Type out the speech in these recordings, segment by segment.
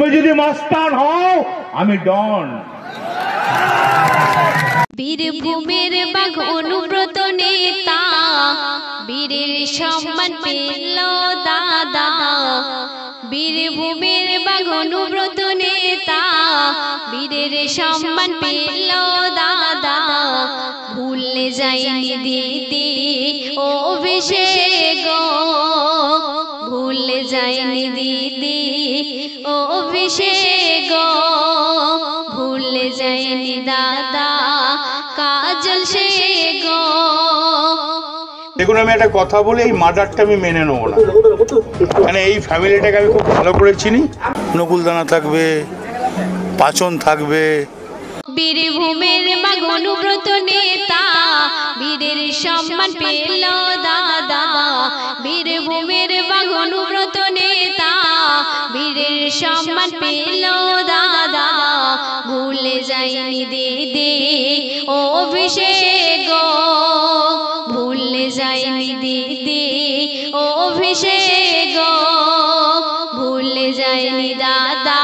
তুমি যদি মাস্টার হও আমি ডন। বীরভূমের বাঘ অনুব্রত নেতা, বীরের সম্মান পেল দাদা। বীরভূমের বাঘ অনুব্রত নেতা, বীরের সম্মান পেল দাদা। ভুলে যায়নি দিদি ও অভিষেক, ভুলে যায়নি দিদি ও অভিষেক, ভুলে যায়নি দাদা কাজল শেখ। দেখুন, আমি একটা কথা বলি, এই মার্ডারটা আমি মেনে নেবো না। মানে এই ফ্যামিলিটাকে আমি খুব ভালো করে চিনি। নকুলদানা থাকবে, পাচন থাকবে। বীরভূমের বাঘ অনুব্রত নেতা, বীরের সম্মান পেল দাদা। বীরভূমের বাঘ অনুব্রত নেতা, বীরের সম্মান পেল দাদা। ভুলে যায়নি দিদি ও অভিষেক, ভুলে যায়নি দিদি ও অভিষেক, ভুলে যায়নি দাদা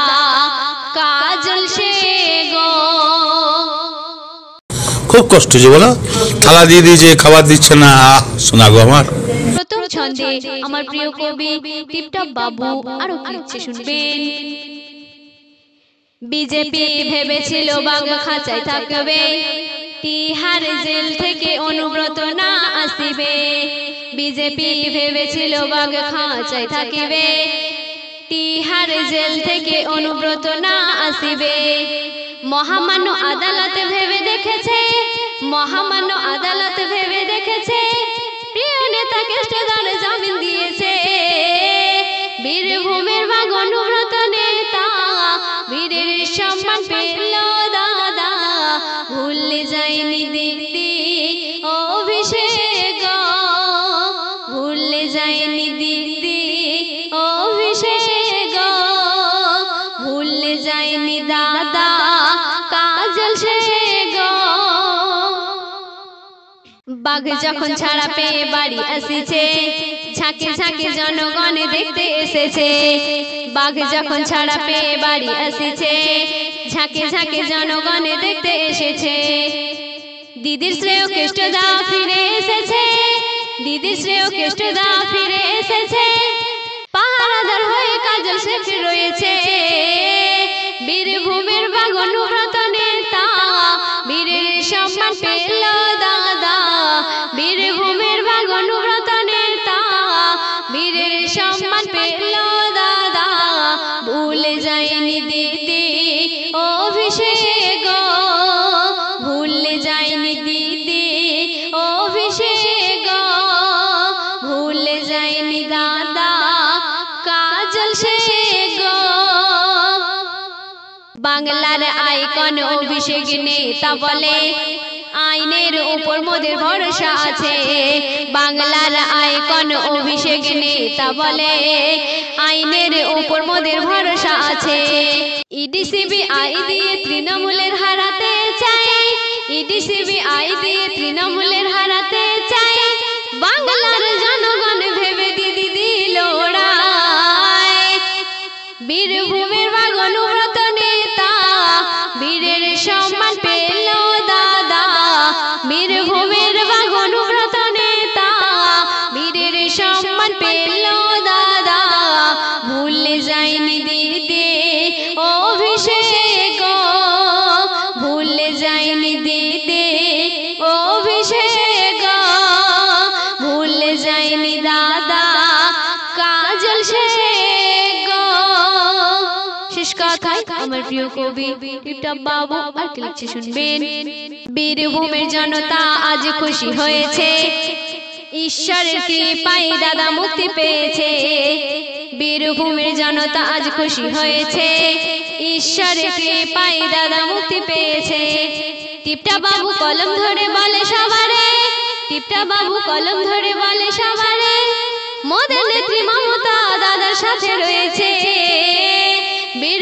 কাজল শেখ। খুব কষ্ট যে বলো, থালা দিয়ে দিয়েছে, খাবার দিচ্ছে না। শোনা গো আমার। প্রথম ছন্দে আমার প্রিয় কবি টিপটপ বাবু আরো কি লিখছে শুনবেন। বিজেপি ভেবেছিল বাঘ খাঁচায় থাকবে, তিহার জেল থেকে অনুব্রত না আসিবে। বিজেপি ভেবেছিল বাঘ খাঁচায় থাকিবে, তিহার জেল থেকে অনুব্রত না আসিবে। মহামান্য আদালত ভেবে দেখেছে, মহামান্য আদালত ভেবে দেখেছে, প্রিয় নেতা কেষ্টদার জামিন দিয়েছে। বীরভূমের বাঘ অনুব্রত নেতা, বীরের সম্মান পেল দাদা। ভুলে যায়নি দিদি ও অভিষেক, ভুলে যায়নি দিদি ও অভিষেক, ভুলে যায়নি দাদা কাজল শেখ। বাঘ যখন ছাড়া পেয়ে বাড়ি আসিছে, ঝাঁকে ঝাঁকে জনগণ দেখতে এসেছে। বাঘ যখন ছাড়া পেয়ে বাড়ি আসিছে, ঝাঁকে ঝাঁকে জনগণ দেখতে এসেছে। দিদির শ্রেয় কেষ্টদা ফিরে এসেছে, দিদির শ্রেয় কেষ্টদা ফিরে এসেছে। পাহারাদার হয়ে কাজল শেখ রয়েছে। বীরভূমের বাঘ অনুব্রত নেতা, বীরের সম্মান পেল দাদা। বীরভূমের বাঘ অনুব্রত নেতা, বীরের সম্মান পেল দাদা। ভুলে যায়নি দিদি ও অভিষেক, ভুলে যায়নি দিদি ও অভিষেক, ভুলে যায়নি দাদা কাজল শেখ। বাংলার আইকন অভিষেক নেতা বলে, আইনের উপর মোদের ভরসা আছে। বাংলার আইকন অভিষেক নেতা বলে, আইনের উপর মোদের ভরসা আছে। ইডি সিবিআই দিয়ে তৃণমূলের হারাতে চাই, ইডি সিবিআই দিয়ে তৃণমূলের হারাতে চাই। বাংলার জনগণ ভেবে দিদি দিল রায়। বীরভূমের বাঘ অনুব্রত নেতা, বীরের সম্মান পেল দাদা। বীরভূমের বাঘ অনুব্রত নেতা, বীরের সম্মান পেল দাদা। ভুলে যায়নি দিদি ও অভিষেক, ভুলে যায়নি দিদি ও অভিষেক, ভুলে যায়নি দাদা কাজল শেখ। শেষ কথায় আমার প্রিয় কবি টিপটপ বাবু আর কি লিখছে শুনবেন। বীরভূমের জনতা আজ খুশি হয়েছে, ঈশ্বরের কৃপায় দাদা মুক্তি পেয়েছে। বীরভূমের জনতা আজ খুশি হয়েছে, ঈশ্বরের কৃপায় দাদা মুক্তি পেয়েছে। টিপটপ বাবু কলম ধরে বলে সবারে, টিপটপ বাবু কলম ধরে বলে সবারে, মোদের নেত্রী মমতা দাদার সাথে রয়েছে। বীর